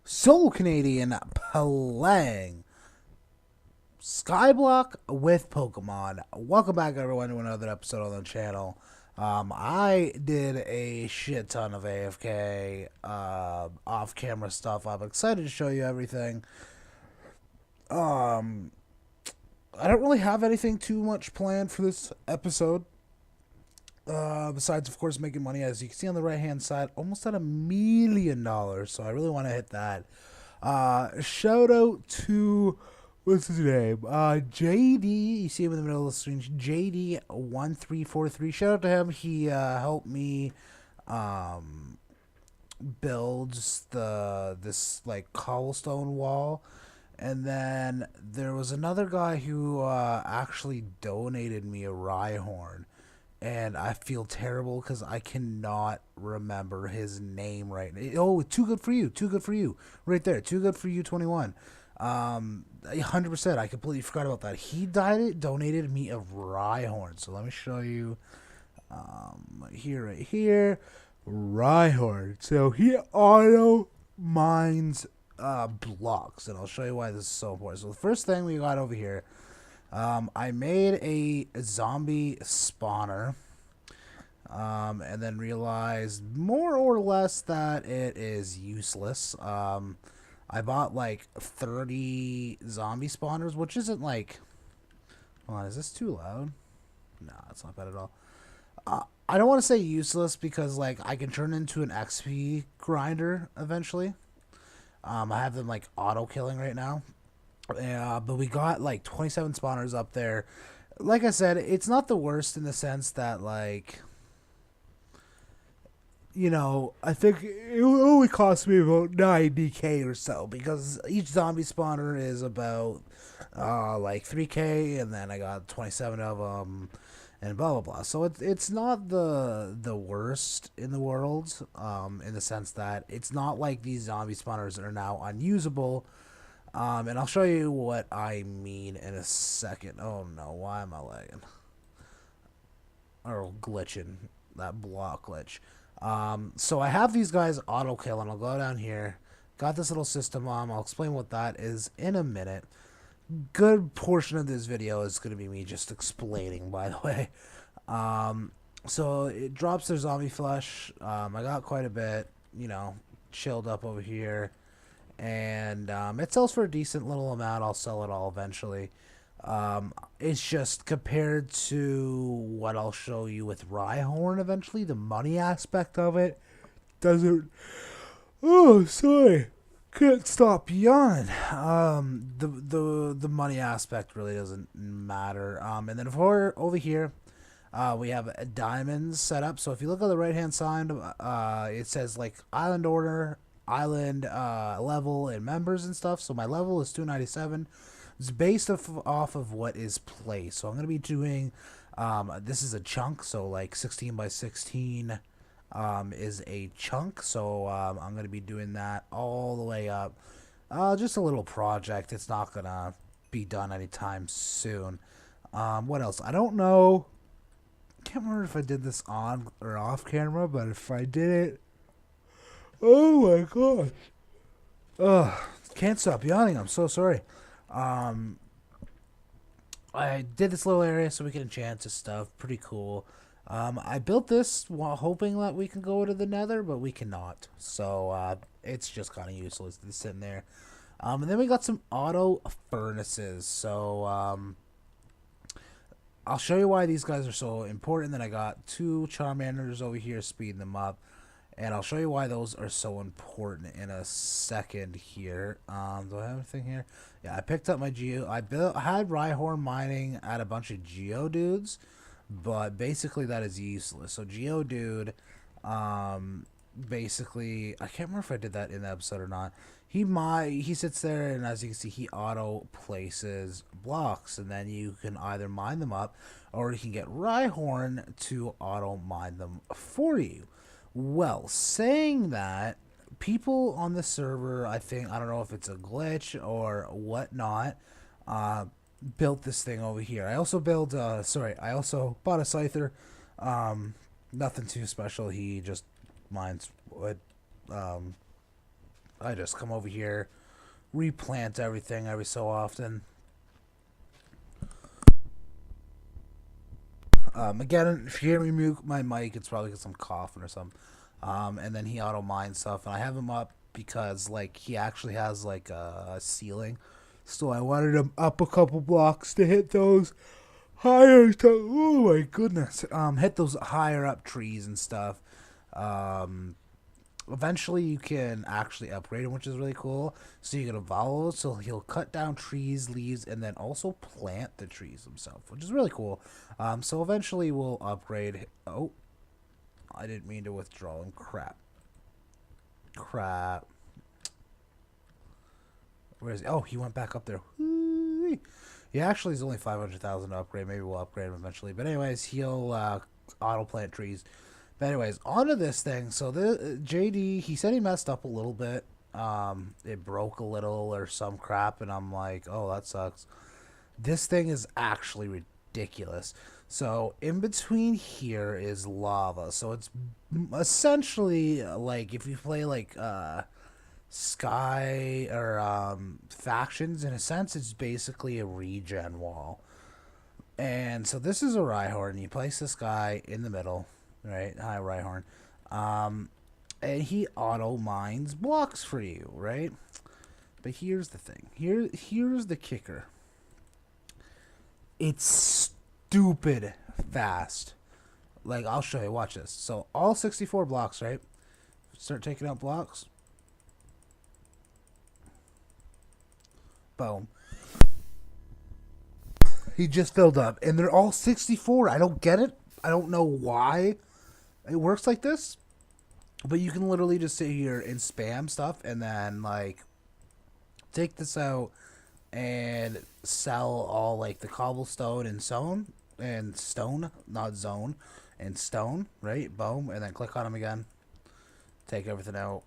Solo Canadian playing Skyblock with Pokemon. Welcome back, everyone, to another episode on the channel. I did a shit ton of AFK off-camera stuff. I'm excited to show you everything. Um, I don't really have anything too much planned for this episode. Besides, of course, making money. As you can see on the right-hand side, almost at $1 million. So I really want to hit that. Shout out to what's his name? JD. You see him in the middle of the screen. JD1343. Shout out to him. He helped me build this like cobblestone wall. And then there was another guy who actually donated me a Rhyhorn. And I feel terrible because I cannot remember his name right now. Oh, too good for you. Too good for you. Right there. Too good for you, 21. 100%. I completely forgot about that. He donated me a Rhyhorn. So let me show you here, right here. Rhyhorn. So he auto mines blocks. And I'll show you why this is so important. So the first thing we got over here, I made a zombie spawner, and then realized more or less that it is useless. I bought like 30 zombie spawners, which isn't like... Hold on, is this too loud? No, it's not bad at all. I don't want to say useless because like I can turn into an XP grinder eventually. I have them like auto killing right now. But we got like 27 spawners up there. Like I said, it's not the worst in the sense that like, I think it only cost me about 90k or so because each zombie spawner is about like 3k, and then I got 27 of them and blah blah blah. So it's not the worst in the world, in the sense that it's not like these zombie spawners are now unusable. And I'll show you what I mean in a second. Oh no, why am I lagging? Or glitching. That block glitch. So I have these guys auto kill, and I'll go down here. Got this little system on. I'll explain what that is in a minute. Good portion of this video is going to be me just explaining, by the way. So it drops their zombie flesh. I got quite a bit, chilled up over here. And it sells for a decent little amount. I'll sell it all eventually. It's just compared to what I'll show you with Rhyhorn eventually, the money aspect of it doesn't... Oh, sorry. Can't stop yawning. The money aspect really doesn't matter. And then for over here, we have diamonds set up. So if you look on the right hand side, it says like island order, island level, and members and stuff. So my level is 297. It's based off of what is placed. So I'm going to be doing, this is a chunk, so like 16 by 16 is a chunk. So I'm going to be doing that all the way up. Just a little project. It's not going to be done anytime soon. What else? I don't know. I can't remember if I did this on or off camera, but if I did it, oh my gosh. Ugh, can't stop yawning. I'm so sorry. I did this little area so we can enchant this stuff. Pretty cool. I built this while hoping that we can go to the nether, but we cannot. So, it's just kind of useless. It's sitting there. And then we got some auto furnaces. So, I'll show you why these guys are so important. Then I got 2 Charmanders over here speeding them up. And I'll show you why those are so important in a second here. Do I have anything here? Yeah, I picked up my Geo. I had Rhyhorn mining at a bunch of Geodudes, but basically that is useless. So Geodude, basically, I can't remember if I did that in the episode or not. He sits there, and as you can see, he auto places blocks, and then you can either mine them up, or you can get Rhyhorn to auto mine them for you. Well, saying that, people on the server, I don't know if it's a glitch or whatnot, built this thing over here. I also I also bought a Scyther. Nothing too special. He just mines wood. I just come over here, replant everything every so often. Again, if you hear me mute my mic, it's probably because I'm coughing or something. And then he auto mines stuff, and I have him up because like he actually has like a ceiling, so I wanted him up a couple blocks to hit those higher. Oh my goodness! Hit those higher up trees and stuff. Um, Eventually you can actually upgrade him, which is really cool. So you can evolve, so he'll cut down trees, leaves, and then also plant the trees himself, which is really cool. So eventually we'll upgrade. Oh, I didn't mean to withdraw him. Crap. Where is he? Oh, he went back up there. Whee! He actually is only 500,000 to upgrade. Maybe we'll upgrade him eventually. But anyways, he'll auto plant trees. But anyways, onto this thing. So the JD, he said he messed up a little bit. It broke a little or some crap, and I'm like, oh, that sucks. This thing is actually ridiculous. So in between here is lava. So it's essentially like if you play like Sky or Factions, in a sense, it's basically a regen wall. And so this is a Rhyhorn. You place this guy in the middle. Right, hi Rhyhorn. And he auto mines blocks for you, right? But here's the thing. Here's the kicker. It's stupid fast. Like, I'll show you. Watch this. So all 64 blocks, right? Start taking out blocks. Boom. He just filled up, and they're all 64. I don't get it. I don't know why it works like this, but you can literally just sit here and spam stuff and then like take this out and sell all like the cobblestone and stone and stone, not zone, and stone, right? Boom, and then click on them again. Take everything out.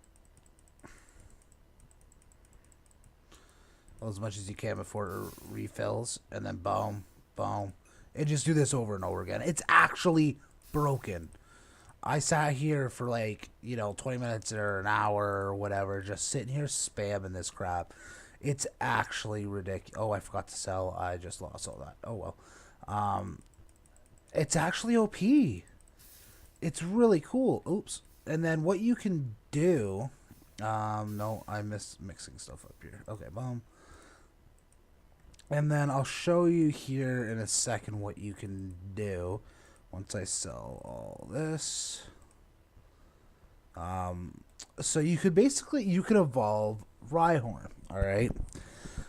As much as you can before it refills, and then boom, boom. And just do this over and over again. It's actually broken. I sat here for like, 20 minutes or an hour or whatever, just sitting here spamming this crap. It's actually ridiculous. Oh, I forgot to sell. I just lost all that. Oh, well. It's actually OP. It's really cool. Oops. And then what you can do... no, I miss mixing stuff up here. Okay, boom. And then I'll show you here in a second what you can do once I sell all this. So you could evolve Rhyhorn, alright?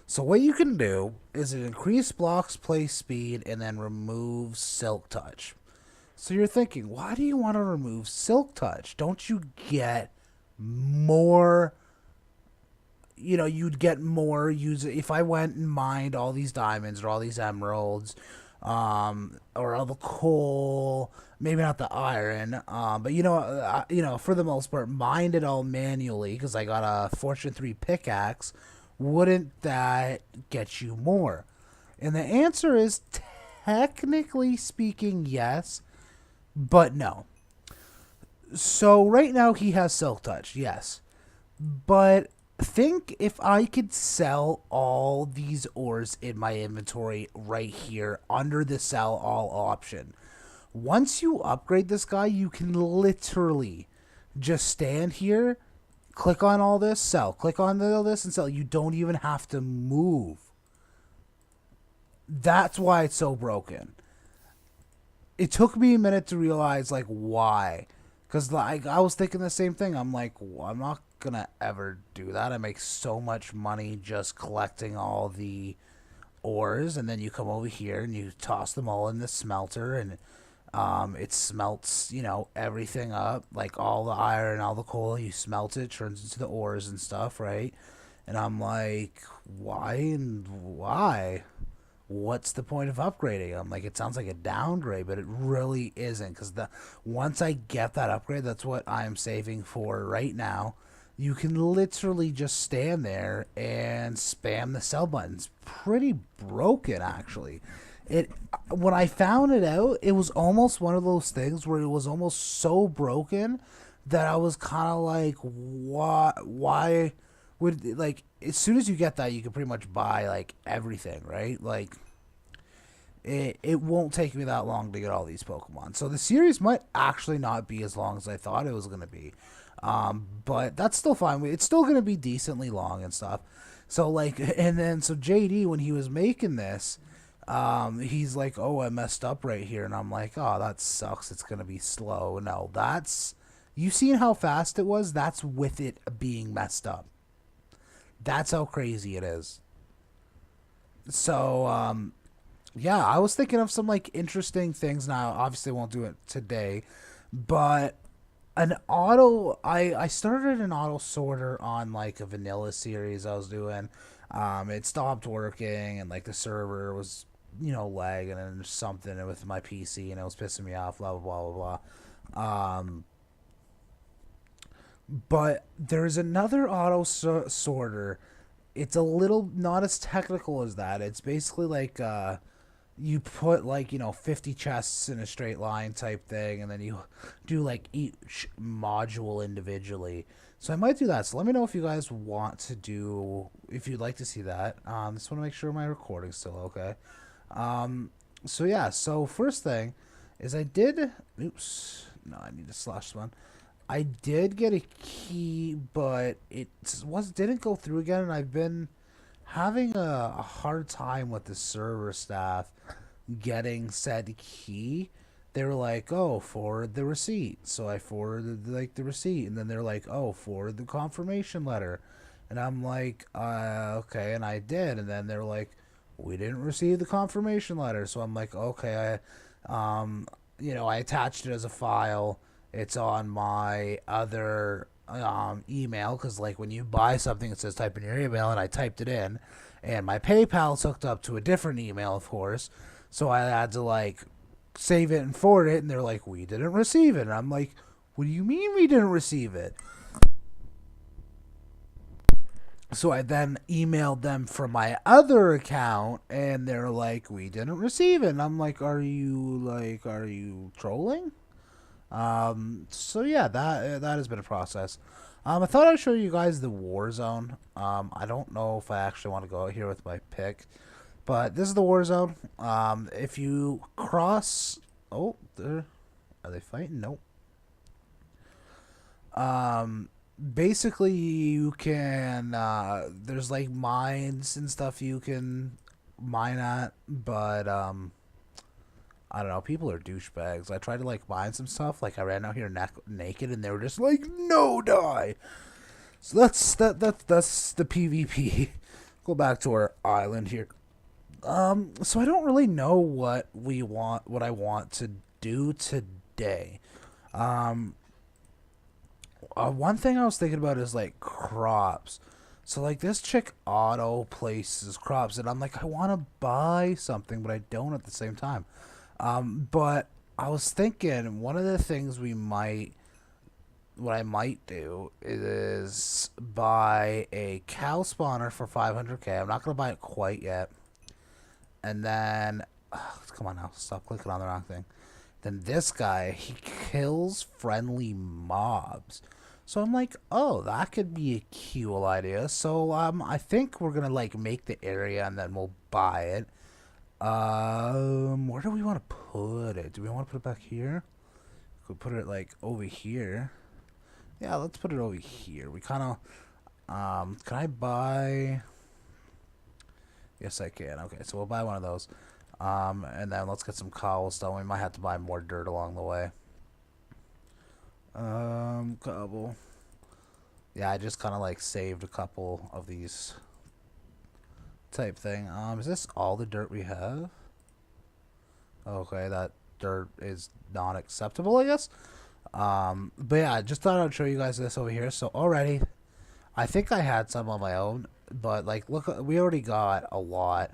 So what you can do is it increase blocks, play speed, and then remove Silk Touch. So you're thinking, why do you want to remove Silk Touch? Don't you get more... you'd get more if I went and mined all these diamonds or all these emeralds, or all the coal, maybe not the iron, but for the most part, mined it all manually because I got a Fortune 3 pickaxe. Wouldn't that get you more? And the answer is, technically speaking, yes, but no. So right now he has Silk Touch, yes, but think if I could sell all these ores in my inventory right here under the sell all option. Once you upgrade this guy, you can literally just stand here, click on all this, sell. Click on all this and sell. You don't even have to move. That's why it's so broken. It took me a minute to realize, like, why. Because like, I was thinking the same thing. I'm like, well, I'm not gonna ever do that. I make so much money just collecting all the ores, and then you come over here and you toss them all in the smelter, and it smelts, everything up, like all the iron, all the coal. You smelt it, turns into the ores and stuff, right? And I'm like, why and why? What's the point of upgrading? I'm like, it sounds like a downgrade, but it really isn't, because once I get that upgrade, that's what I'm saving for right now. You can literally just stand there and spam the sell buttons. Pretty broken, actually. When I found it out, it was almost one of those things where it was almost so broken that I was kind of like, why would like as soon as you get that, you can pretty much buy like everything, right? Like it won't take me that long to get all these Pokemon. So the series might actually not be as long as I thought it was going to be. But that's still fine. It's still going to be decently long and stuff. So like, and then so JD when he was making this, he's like, "Oh, I messed up right here," and I'm like, "Oh, that sucks. It's going to be slow." No, that's you seen how fast it was. That's with it being messed up. That's how crazy it is. So yeah, I was thinking of some like interesting things. Now, obviously, won't do it today, but an auto. I started an auto sorter on like a vanilla series I was doing. It stopped working, and like the server was lagging and something with my PC, and it was pissing me off. Blah blah blah blah blah. But there's another auto sorter. It's a little not as technical as that. It's basically like you put like 50 chests in a straight line type thing, and then you do like each module individually. So I might do that. So let me know if you guys want to do, if you'd like to see that. Just want to make sure my recording's still okay. So yeah, so first thing is I did, oops, no, I need to slash one. I did get a key, but it didn't go through again, and I've been having a hard time with the server staff getting said key. They were like, "Oh, forward the receipt." So I forwarded like the receipt, and then they're like, "Oh, forward the confirmation letter," and I'm like, "Okay," and I did, and then they're like, "We didn't receive the confirmation letter," so I'm like, "Okay," I attached it as a file. It's on my other email because like when you buy something it says type in your email, and I typed it in, and my PayPal's hooked up to a different email, of course, so I had to like save it and forward it, and they're like, "We didn't receive it," and I'm like, "What do you mean we didn't receive it?" So I then emailed them from my other account, and they're like, "We didn't receive it," and I'm like, are you trolling?" So yeah, that has been a process. I thought I'd show you guys the war zone. I don't know if I actually want to go out here with my pick, but this is the war zone. If you cross, oh, are they fighting? Nope. Basically, you can. There's like mines and stuff you can mine at, but I don't know. People are douchebags. I tried to like mine some stuff. Like I ran out here naked, and they were just like, "No, die." So that's the PvP. Go back to our island here. So I don't really know what I want to do today. Um, One thing I was thinking about is like crops. So like this chick auto places crops, and I'm like, I want to buy something, but I don't at the same time. But I was thinking one of the things what I might do is buy a cow spawner for 500k. I'm not gonna buy it quite yet, and then come on now, stop clicking on the wrong thing. Then this guy, he kills friendly mobs. So I'm like, oh, that could be a cool idea. So I think we're gonna like make the area, and then we'll buy it. Where do we want to put it? Do we want to put it back here? Could put it like over here. Yeah, let's put it over here. We kind of, can I buy? Yes, I can. Okay, so we'll buy one of those. And then let's get some cobblestone. We might have to buy more dirt along the way. Cobble. Yeah, I just kind of like saved a couple of these type thing. Is this all the dirt we have? Okay, that dirt is not acceptable, I guess. But yeah, I just thought I'd show you guys this over here. So already, I think I had some on my own, but like, look, we already got a lot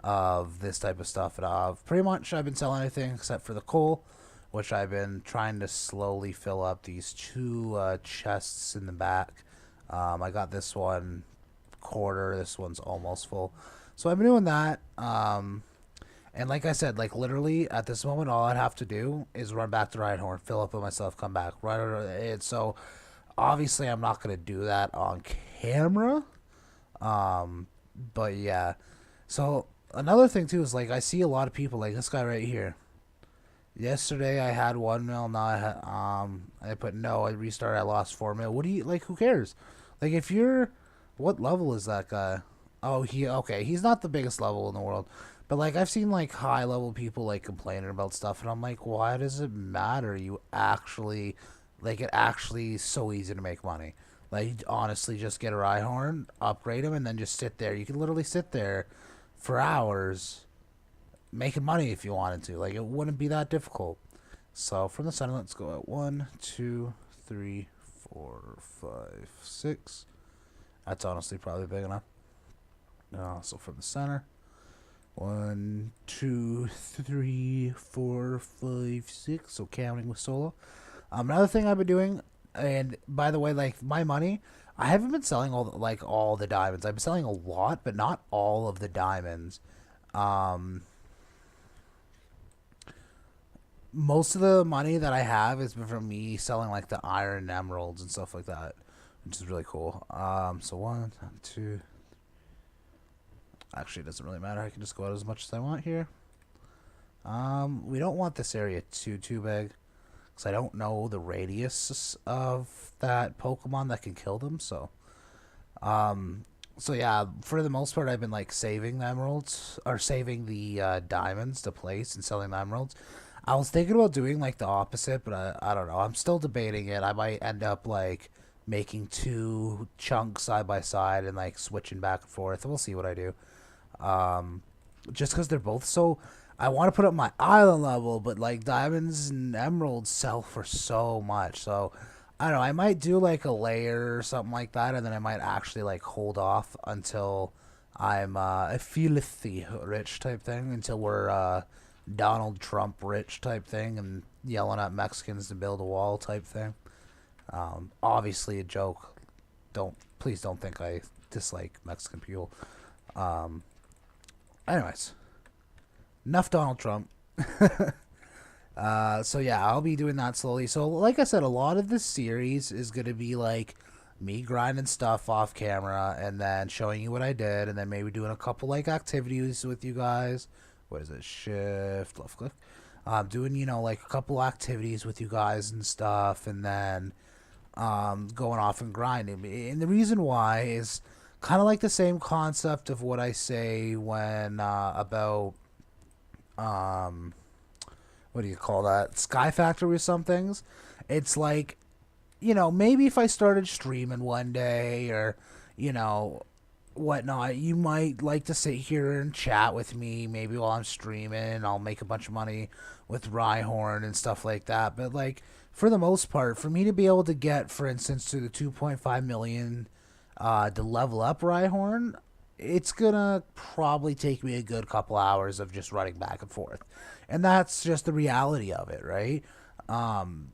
of this type of stuff. And pretty much I've been selling everything except for the coal, which I've been trying to slowly fill up these two chests in the back. I got this one quarter. This one's almost full. So I've been doing that. And like I said, like literally at this moment, all I'd have to do is run back to Rhinehorn, fill up on myself, come back. Right. And so Obviously, I'm not gonna do that on camera. Um, but yeah. So another thing too is like I see a lot of people like this guy right here. Yesterday I had 1 mil. Now I put no. I restarted. I lost 4 mil. What do you like? Who cares? Like if you're, what level is that guy? Oh, he okay. He's not the biggest level in the world, but like I've seen like high level people like complaining about stuff, and I'm like, why does it matter? You actually, like it actually is so easy to make money. Like honestly, just get a Rhyhorn, upgrade him, and then just sit there. You can literally sit there for hours making money if you wanted to. Like it wouldn't be that difficult. So from the center, let's go at 1, 2, 3, 4, 5, 6. That's honestly probably big enough. So from the center, 1, 2, 3, 4, 5, 6. So counting with solo. Another thing I've been doing, and by the way, like my money, I haven't been selling all the diamonds. I've been selling a lot, but not all of the diamonds. Um, Most of the money that I have is from me selling like the iron and emeralds and stuff like that, which is really cool. So 1, 2. Actually, it doesn't really matter. I can just go out as much as I want here. We don't want this area too big, because I don't know the radius of that Pokemon that can kill them. Um, so yeah, for the most part, I've been like saving the emeralds or saving the diamonds to place and selling the emeralds. I was thinking about doing like the opposite, but I don't know. I'm still debating it. I might end up like making two chunks side by side and like switching back and forth. We'll see what I do. Um, just because they're both so. I want to put up my island level, but like diamonds and emeralds sell for so much. So I don't know. I might do like a layer or something like that, and then I might actually like hold off until I'm a filthy rich type thing, until we're Donald Trump rich type thing, and yelling at Mexicans to build a wall type thing. Obviously a joke. Please don't think I dislike Mexican people. Um, Anyways, enough Donald Trump. So yeah, I'll be doing that slowly. So like I said, a lot of this series is gonna be like me grinding stuff off camera and then showing you what I did, and then maybe doing a couple like activities with you guys. What is it? Shift left click. Doing like a couple activities with you guys and stuff, and then going off and grinding. And the reason why is kind of like the same concept of what I say when about um what do you call that, Sky Factory or some things. It's like, maybe if I started streaming one day or you know whatnot, you might like to sit here and chat with me maybe while I'm streaming. I'll make a bunch of money with Rhyhorn and stuff like that. But like for the most part, for me to be able to get, for instance, to the 2.5 million to level up Rhyhorn, it's gonna probably take me a good couple hours of just running back and forth, and that's just the reality of it, right? Um,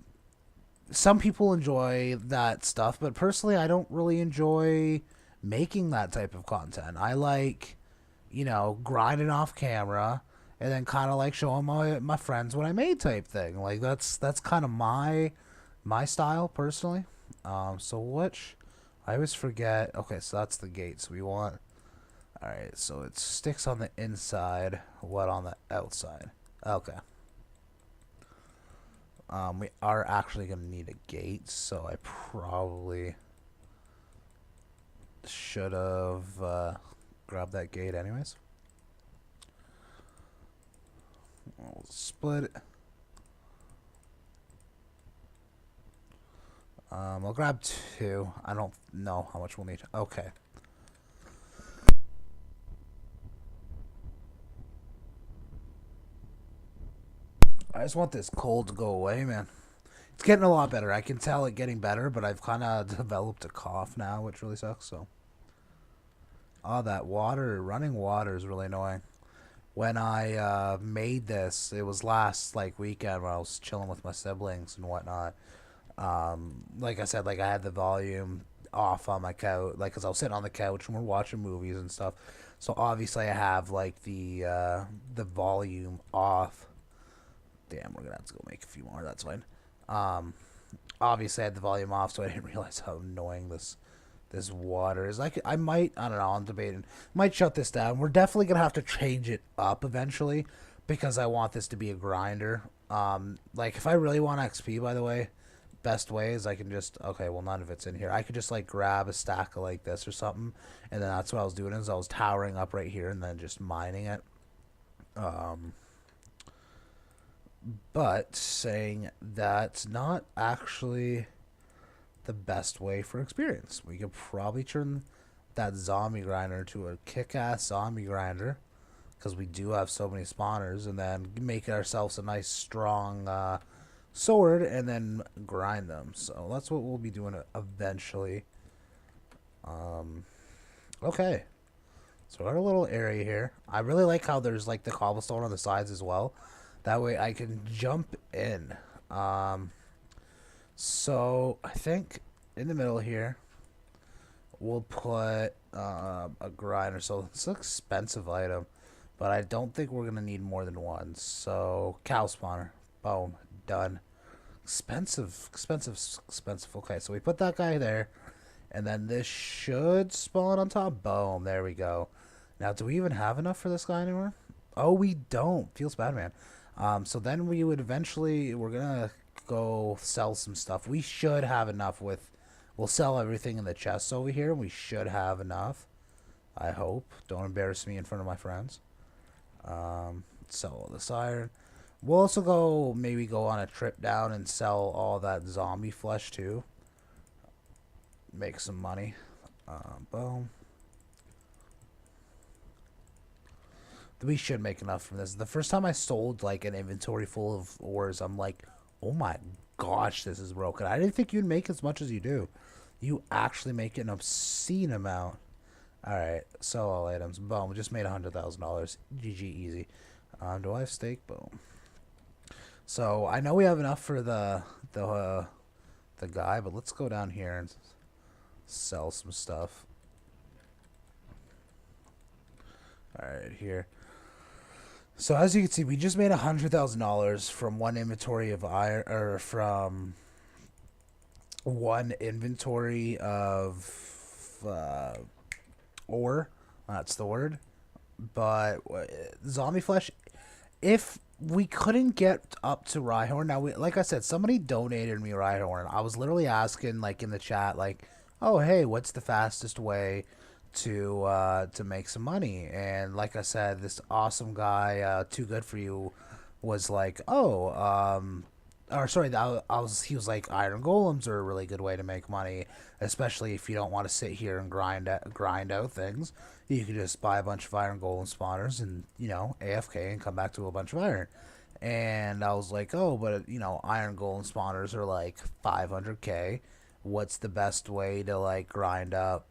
some people enjoy that stuff, but personally, I don't really enjoy making that type of content. I like, grinding off camera and then kind of like showing my friends what I made type thing. Like that's kind of my style personally. So which I always forget. Okay, so that's the gates we want. All right, so it sticks on the inside. What on the outside? Okay. We are actually gonna need a gate, so I probably should have grabbed that gate anyways. We'll split it. I'll grab two. I don't know how much we'll need. Okay. I just want this cold to go away, man. It's getting a lot better. I can tell it getting better, but I've kind of developed a cough now, which really sucks. So, that running water is really annoying. When I made this, it was last like weekend when I was chilling with my siblings and whatnot. Like I said, like I had the volume off on my couch, like because I was sitting on the couch and we're watching movies and stuff. So obviously I have like the volume off. Damn, we're gonna have to go make a few more. That's fine. Um, obviously I had the volume off, so I didn't realize how annoying this water is. Like, I might, I don't know, I'm debating, might shut this down. We're definitely gonna have to change it up eventually because I want this to be a grinder. Like, if I really want XP, by the way, best way is I can just, okay, well, none of it's in here. I could just like grab a stack of like this or something, and then that's what I was doing is I was towering up right here and then just mining it. Um, but saying that's not actually the best way for experience. We could probably turn that zombie grinder to a kick-ass zombie grinder because we do have so many spawners, and then make ourselves a nice strong sword and then grind them. So that's what we'll be doing eventually. Okay, so our little area here. I really like how there's like the cobblestone on the sides as well. That way I can jump in. So I think in the middle here we'll put a grinder. So it's an expensive item, but I don't think we're gonna need more than one. So cow spawner, boom, done. Expensive, expensive, expensive. Okay, so we put that guy there, and then this should spawn on top. Boom, there we go. Now, do we even have enough for this guy anymore? Oh, we don't. Feels bad, man. So then we would eventually, we're gonna go sell some stuff. We should have enough with, we'll sell everything in the chests over here. We should have enough. I hope. Don't embarrass me in front of my friends. Sell all this iron. We'll also go, maybe go on a trip down and sell all that zombie flesh too. Make some money. Boom. We should make enough from this. The first time I sold like an inventory full of ores, I'm like, oh my gosh, this is broken. I didn't think you'd make as much as you do. You actually make an obscene amount. Alright, sell all items. Boom, we just made $100,000. GG, easy. Do I have steak? Boom. So I know we have enough for the guy, but let's go down here and sell some stuff. Alright, here. So as you can see, we just made $100,000 from one inventory of iron, or from one inventory of ore. That's the word. But zombie flesh. If we couldn't get up to Rhyhorn, now like I said, somebody donated me Rhyhorn. I was literally asking, like in the chat, like, oh hey, what's the fastest way to make some money? And like I said, this awesome guy, Too Good For You, was like, oh, or sorry, he was like, iron golems are a really good way to make money, especially if you don't want to sit here and grind out things. You can just buy a bunch of iron golem spawners and, you know, AFK and come back to a bunch of iron. And I was like, oh, but you know, iron golem spawners are like 500k. What's the best way to like grind up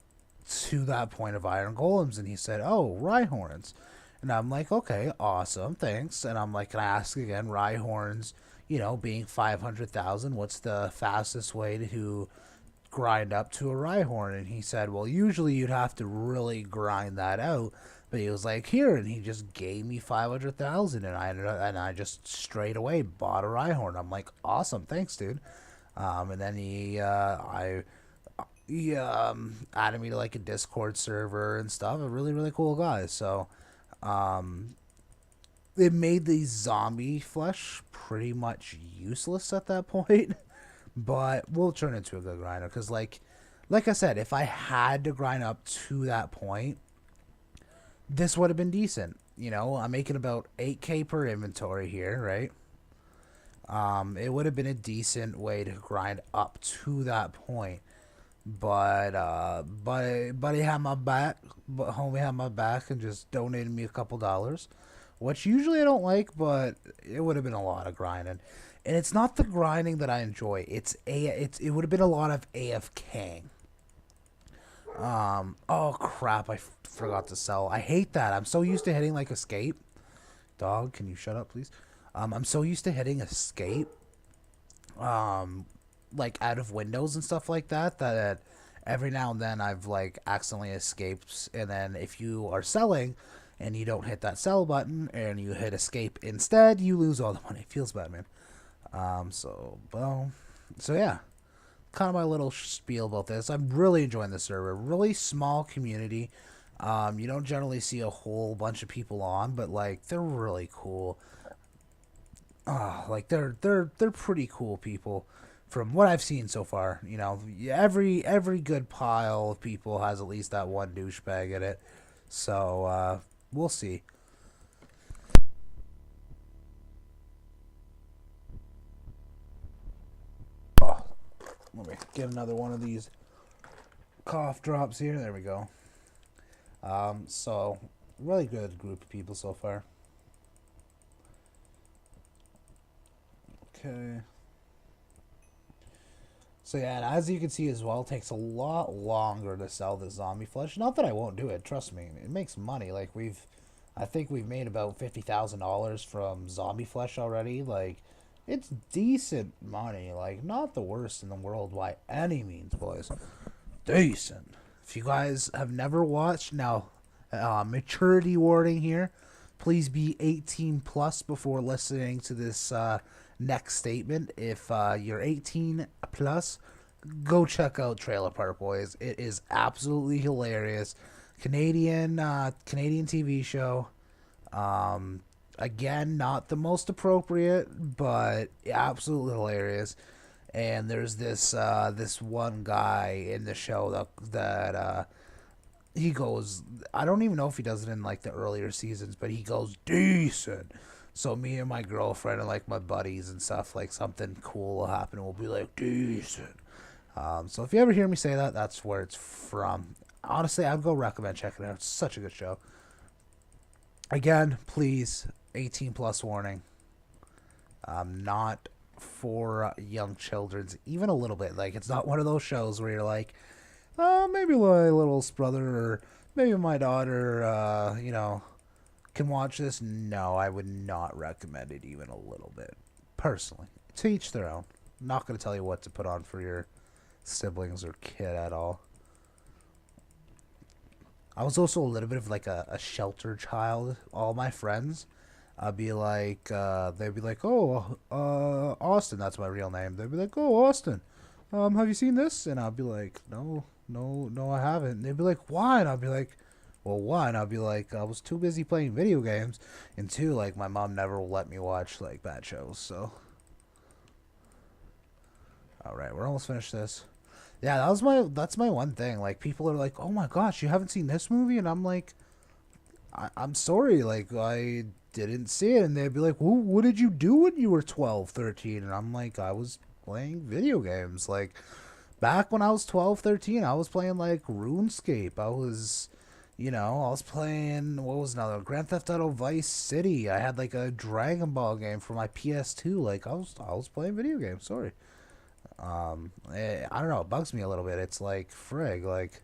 to that point of iron golems? And he said, oh, Rhyhorns. And I'm like, okay, awesome, thanks. And I'm like, can I ask again, Rhyhorns, you know, being 500,000, what's the fastest way to grind up to a Rhyhorn? And he said, well, usually you'd have to really grind that out. But he was like, here, and he just gave me 500,000, and I just straight away bought a Rhyhorn. I'm like, awesome, thanks, dude. And then he added me to like a Discord server and stuff. A really, really cool guy. So it made the zombie flesh pretty much useless at that point. But we'll turn into a good grinder, because like I said, if I had to grind up to that point, this would have been decent. You know, I'm making about 8k per inventory here, right? It would have been a decent way to grind up to that point. But buddy had my back, but homie had my back and just donated me a couple dollars, which usually I don't like, but it would have been a lot of grinding. And it's not the grinding that I enjoy. It would have been a lot of AFKing. Oh crap, I forgot to sell. I hate that. I'm so used to hitting like escape. Dog, can you shut up, please? I'm so used to hitting escape, like out of windows and stuff like that, that every now and then I've like accidentally escaped. And then if you are selling and you don't hit that sell button and you hit escape instead, you lose all the money. Feels bad, man. So yeah. kind of my little spiel about this. I'm really enjoying the server. Really small community. You don't generally see a whole bunch of people on, but like they're really cool. Like they're pretty cool people from what I've seen so far. You know, every good pile of people has at least that one douchebag in it. So we'll see. Oh, let me get another one of these cough drops here. There we go. So really good group of people so far. Okay. So yeah, and as you can see as well, it takes a lot longer to sell the zombie flesh. Not that I won't do it, trust me. It makes money. Like I think we've made about $50,000 from zombie flesh already. Like, it's decent money. Like, not the worst in the world by any means, boys. Decent. If you guys have never watched, now, maturity warning here. Please be 18 plus before listening to this next statement. If you're 18 plus, go check out Trailer Park Boys. It is absolutely hilarious. Canadian TV show. Again, not the most appropriate, but absolutely hilarious. And there's this one guy in the show that he goes. I don't even know if he does it in like the earlier seasons, but he goes decent. So me and my girlfriend and like my buddies and stuff, like something cool will happen, and we'll be like decent. So if you ever hear me say that, that's where it's from. Honestly, I'd go recommend checking it out. It's such a good show. Again, please, 18 plus warning. Not for young children's, even a little bit. Like, it's not one of those shows where you're like, oh, maybe my little brother or maybe my daughter, can watch this. No, I would not recommend it even a little bit. Personally, to each their own. I'm not going to tell you what to put on for your siblings or kid at all. I was also a little bit of like a shelter child. All my friends, I'd be like, they'd be like, oh, Austin, that's my real name. They'd be like, oh, Austin, have you seen this? And I'd be like, no, no, I haven't. And they'd be like, why? And I'd be like, well, one, I'd be like, I was too busy playing video games, and two, like, my mom never let me watch like bad shows. So, all right, we're almost finished this. Yeah, that's my one thing. Like, people are like, oh my gosh, you haven't seen this movie? And I'm like, I'm sorry, like, I didn't see it. And they'd be like, well, what did you do when you were 12, 13? And I'm like, I was playing video games. Like, back when I was 12, 13, I was playing, like, RuneScape. I was playing, what was another? Grand Theft Auto Vice City. I had, like, a Dragon Ball game for my PS2. Like, I was playing video games, sorry. I don't know, it bugs me a little bit. It's like, frig, like,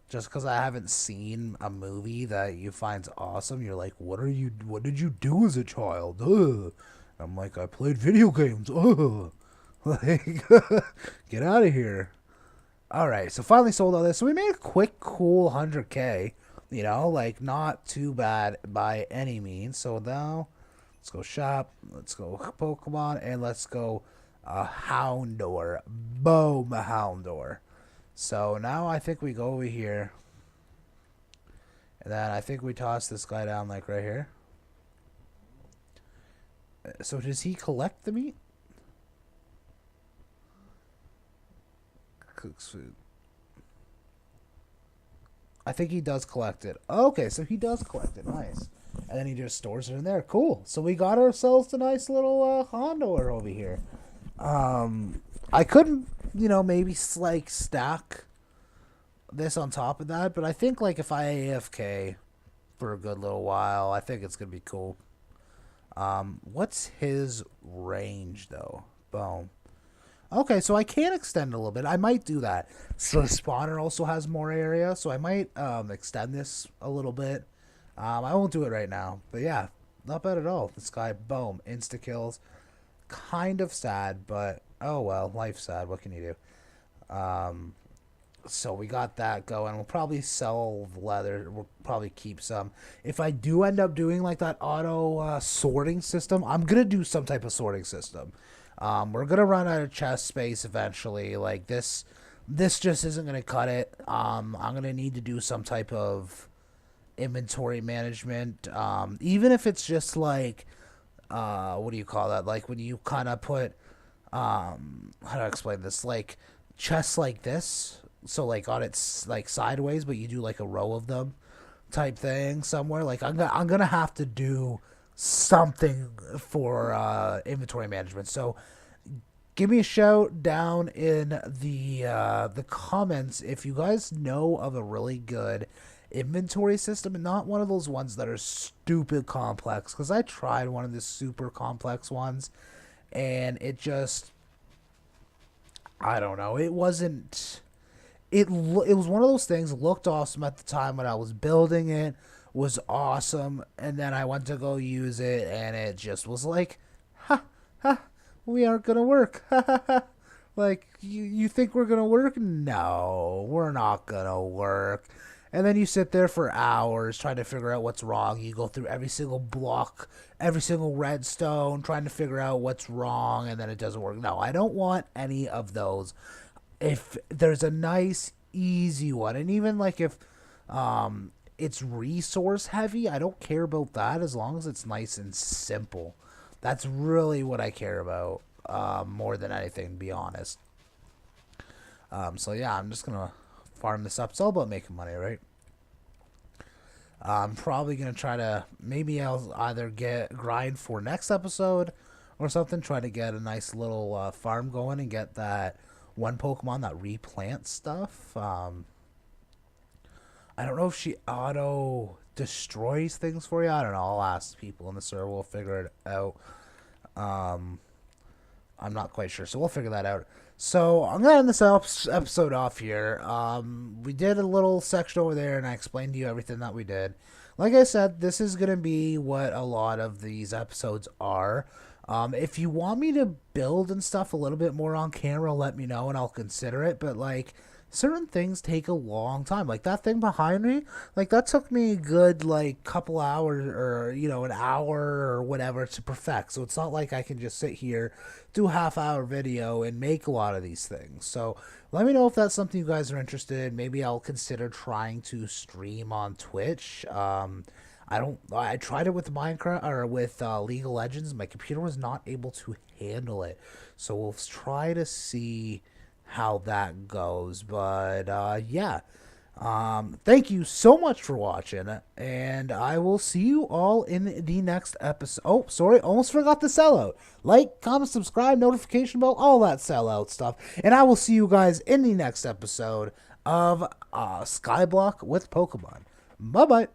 just because I haven't seen a movie that you find awesome, you're like, what did you do as a child? Ugh. I'm like, I played video games. Ugh. Like, get out of here. Alright, so finally sold all this. So we made a quick, cool 100K. Like, not too bad by any means. So now, let's go shop, let's go Pokemon, and let's go Houndour. Boom, Houndour. So now I think we go over here. And then I think we toss this guy down like right here. So does he collect the meat? Cooks food. I think he does collect it. Okay, so he does collect it. Nice. And then he just stores it in there. Cool. So we got ourselves a nice little Houndour over here. I couldn't, maybe like stack this on top of that, but I think like if I AFK for a good little while, I think it's gonna be cool. What's his range though? Boom. Okay, so I can extend a little bit. I might do that. So the spawner also has more area, so I might extend this a little bit. I won't do it right now, but yeah, not bad at all. This guy, boom, insta kills. Kind of sad, but oh well, life's sad. What can you do? So we got that going. We'll probably sell the leather. We'll probably keep some. If I do end up doing like that auto sorting system, I'm gonna do some type of sorting system. We're gonna run out of chest space eventually. Like this just isn't gonna cut it. I'm gonna need to do some type of inventory management. Even if it's just like, what do you call that? Like when you kind of put, how do I explain this? Like chests like this. So like on its like sideways, but you do like a row of them type thing somewhere. Like I'm gonna have to do something for inventory management. So give me a shout down in the comments if you guys know of a really good inventory system, and not one of those ones that are stupid complex, because I tried one of the super complex ones and it just, I don't know, it wasn't, it was one of those things, looked awesome at the time when I was building it, was awesome, and then I went to go use it and it just was like, ha ha, we aren't gonna work. Ha ha ha. Like, you think we're gonna work? No, we're not gonna work. And then you sit there for hours trying to figure out what's wrong. You go through every single block, every single redstone, trying to figure out what's wrong, and then it doesn't work. No, I don't want any of those. If there's a nice, easy one, and even like if it's resource heavy, I don't care about that as long as it's nice and simple. That's really what I care about, more than anything, to be honest. So yeah, I'm just gonna farm this up. It's all about making money, right? I'm probably gonna try to, maybe I'll either get grind for next episode or something. Try to get a nice little farm going and get that one Pokemon that replants stuff. I don't know if she auto destroys things for you. I don't know. I'll ask people in the server. We'll figure it out. Um, I'm not quite sure, so we'll figure that out. So I'm gonna end this episode off here. We did a little section over there, and I explained to you everything that we did. Like I said, this is gonna be what a lot of these episodes are. If you want me to build and stuff a little bit more on camera, let me know, and I'll consider it. But like, certain things take a long time. Like that thing behind me, like that took me a good like couple hours, or an hour or whatever to perfect. So it's not like I can just sit here, do a half-hour video and make a lot of these things. So let me know if that's something you guys are interested in. Maybe I'll consider trying to stream on Twitch. I tried it with Minecraft or with League of Legends. My computer was not able to handle it. So we'll try to see how that goes. But yeah, thank you so much for watching, and I will see you all in the next episode. Oh, sorry, almost forgot the sellout. Like, comment, subscribe, notification bell, all that sellout stuff, and I will see you guys in the next episode of Skyblock with Pokemon. Bye bye.